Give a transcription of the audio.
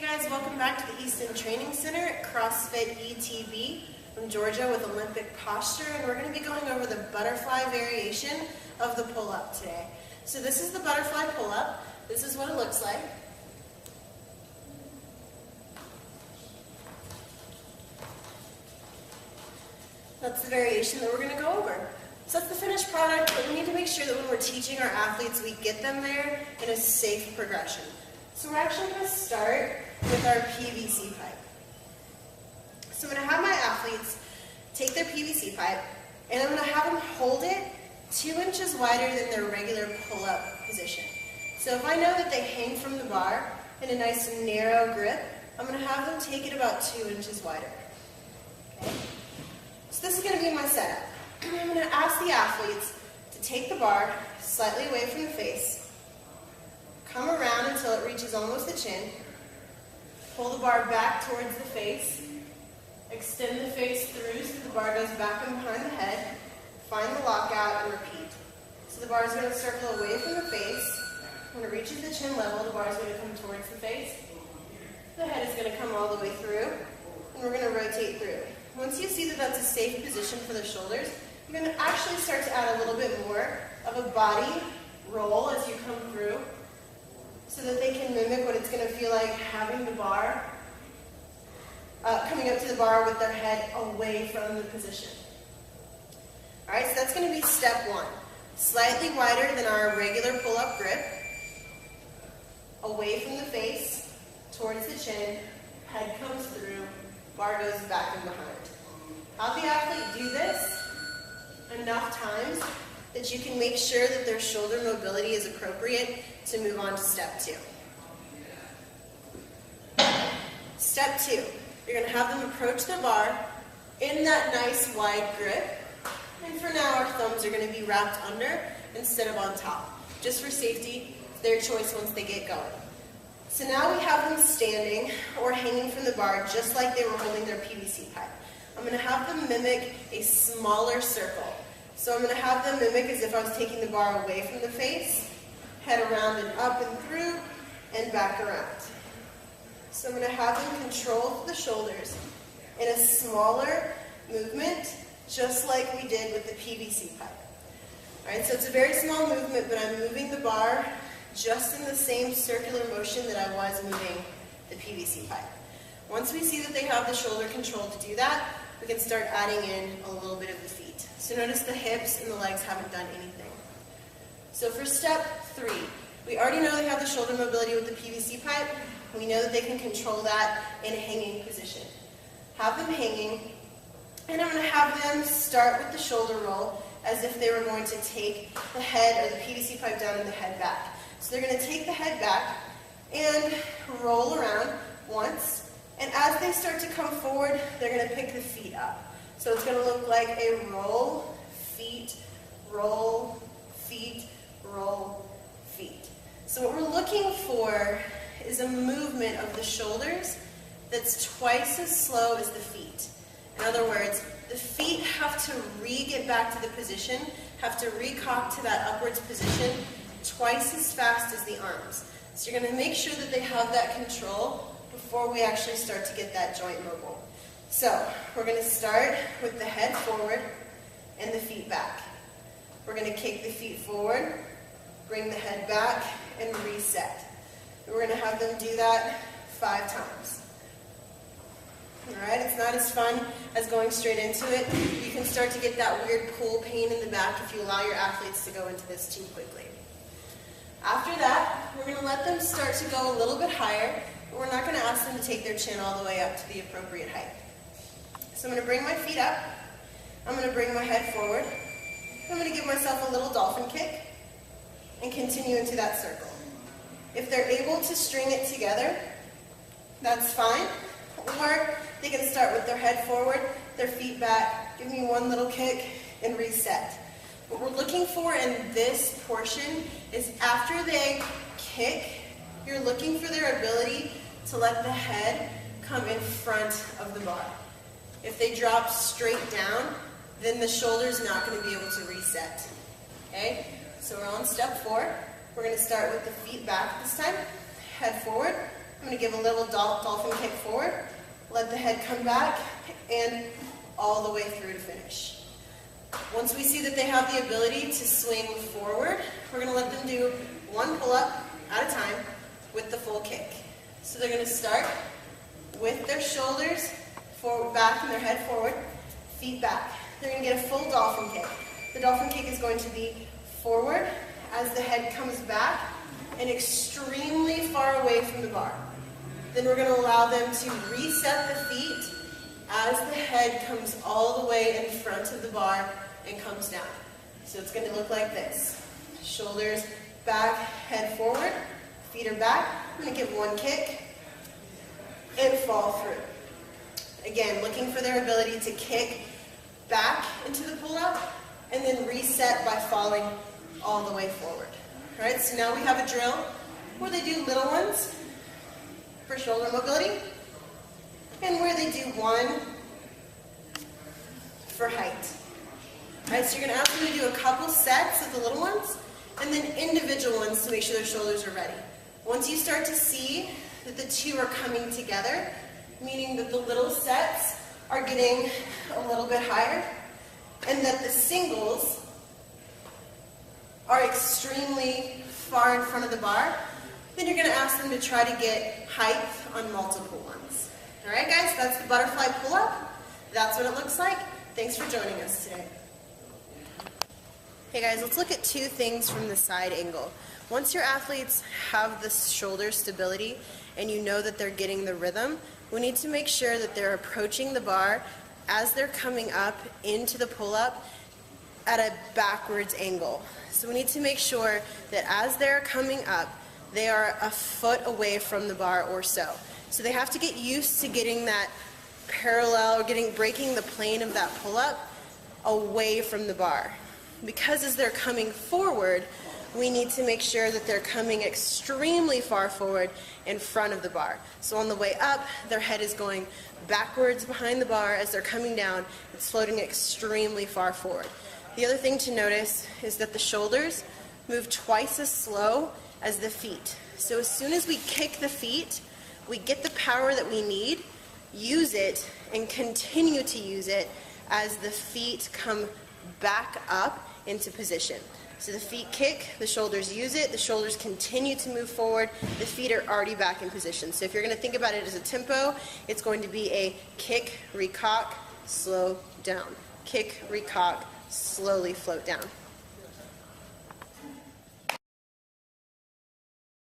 Hey guys, welcome back to the Easton Training Center at Crossfit ETD from Georgia with Olympic posture, and we're going to be going over the butterfly variation of the pull-up today. So this is the butterfly pull-up. This is what it looks like. That's the variation that we're going to go over. So that's the finished product, but we need to make sure that when we're teaching our athletes, we get them there in a safe progression. So we're actually going to start with our PVC pipe. So I'm going to have my athletes take their PVC pipe, and I'm going to have them hold it 2 inches wider than their regular pull-up position. So if I know that they hang from the bar in a nice narrow grip, I'm going to have them take it about 2 inches wider. Okay? So this is going to be my setup. I'm going to ask the athletes to take the bar slightly away from the face, come around until it reaches almost the chin, pull the bar back towards the face, extend the face through so the bar goes back and behind the head, find the lockout, and repeat. So the bar is going to circle away from the face. When it reaches the chin level, the bar is going to come towards the face. The head is going to come all the way through, and we're going to rotate through. Once you see that that's a safe position for the shoulders, you're going to actually start to add a little bit more of a body roll as you come through so that they can mimic what it's going to feel like having the bar, coming up to the bar with their head away from the position. Alright, so that's going to be step 1. Slightly wider than our regular pull-up grip, away from the face, towards the chin, head comes through, bar goes back and behind. Have the athlete do this enough times that you can make sure that their shoulder mobility is appropriate to move on to step 2. Step 2, you're going to have them approach the bar in that nice wide grip, and for now our thumbs are going to be wrapped under instead of on top. Just for safety, their choice once they get going. So now we have them standing or hanging from the bar just like they were holding their PVC pipe. I'm going to have them mimic a smaller circle. So I'm going to have them mimic as if I was taking the bar away from the face, head around and up and through, and back around. So I'm going to have them control the shoulders in a smaller movement, just like we did with the PVC pipe. Alright, so it's a very small movement, but I'm moving the bar just in the same circular motion that I was moving the PVC pipe. Once we see that they have the shoulder control to do that, we can start adding in a little bit of the feet. So notice the hips and the legs haven't done anything. So for step 3, we already know they have the shoulder mobility with the PVC pipe. We know that they can control that in a hanging position. Have them hanging, and I'm going to have them start with the shoulder roll as if they were going to take the head or the PVC pipe down and the head back. So they're going to take the head back and roll around once, and as they start to come forward, they're going to pick the feet up. So it's going to look like a roll, feet, roll, feet, roll, feet. So what we're looking for is a movement of the shoulders that's twice as slow as the feet. In other words, the feet have to get back to the position, have to recock to that upwards position twice as fast as the arms. So you're going to make sure that they have that control before we actually start to get that joint mobile. So we're going to start with the head forward and the feet back. We're going to kick the feet forward, bring the head back, and reset. And we're going to have them do that 5 times. Alright, it's not as fun as going straight into it. You can start to get that weird pull pain in the back if you allow your athletes to go into this too quickly. After that, we're going to let them start to go a little bit higher, but we're not going to ask them to take their chin all the way up to the appropriate height. So I'm going to bring my feet up, I'm going to bring my head forward, I'm going to give myself a little dolphin kick, and continue into that circle. If they're able to string it together, that's fine, or they can start with their head forward, their feet back, give me one little kick, and reset. What we're looking for in this portion is after they kick, you're looking for their ability to let the head come in front of the bar. If they drop straight down, then the shoulder's not going to be able to reset. Okay? So we're on step 4. We're going to start with the feet back this time. Head forward, I'm going to give a little dolphin kick forward, let the head come back, and all the way through to finish. Once we see that they have the ability to swing forward, we're going to let them do one pull-up at a time with the full kick. So they're going to start with their shoulders forward, back, and their head forward, feet back. They're going to get a full dolphin kick. The dolphin kick is going to be forward as the head comes back and extremely far away from the bar. Then we're going to allow them to reset the feet as the head comes all the way in front of the bar and comes down. So it's going to look like this. Shoulders back, head forward, feet are back. I'm going to give one kick and fall through. Again, looking for their ability to kick back into the pull-up and then reset by falling all the way forward. All right, so now we have a drill where they do little ones for shoulder mobility and where they do one for height. All right, so you're going to ask them to do a couple sets of the little ones and then individual ones to make sure their shoulders are ready. Once you start to see that the two are coming together, meaning that the little sets are getting a little bit higher and that the singles are extremely far in front of the bar, then you're going to ask them to try to get height on multiple ones. All right, guys, that's the butterfly pull-up. That's what it looks like. Thanks for joining us today. Hey guys, let's look at two things from the side angle. Once your athletes have the shoulder stability and you know that they're getting the rhythm, we need to make sure that they're approaching the bar as they're coming up into the pull-up at a backwards angle. So we need to make sure that as they're coming up, they are a foot away from the bar or so. So they have to get used to getting that parallel, or breaking the plane of that pull-up away from the bar. Because as they're coming forward, we need to make sure that they're coming extremely far forward in front of the bar. So on the way up, their head is going backwards behind the bar. As they're coming down, it's floating extremely far forward. The other thing to notice is that the shoulders move twice as slow as the feet. So as soon as we kick the feet, we get the power that we need, use it, and continue to use it as the feet come back up into position. So the feet kick, the shoulders use it, the shoulders continue to move forward, the feet are already back in position. So if you're going to think about it as a tempo, it's going to be a kick, recock, slow down. Kick, recock, slowly float down.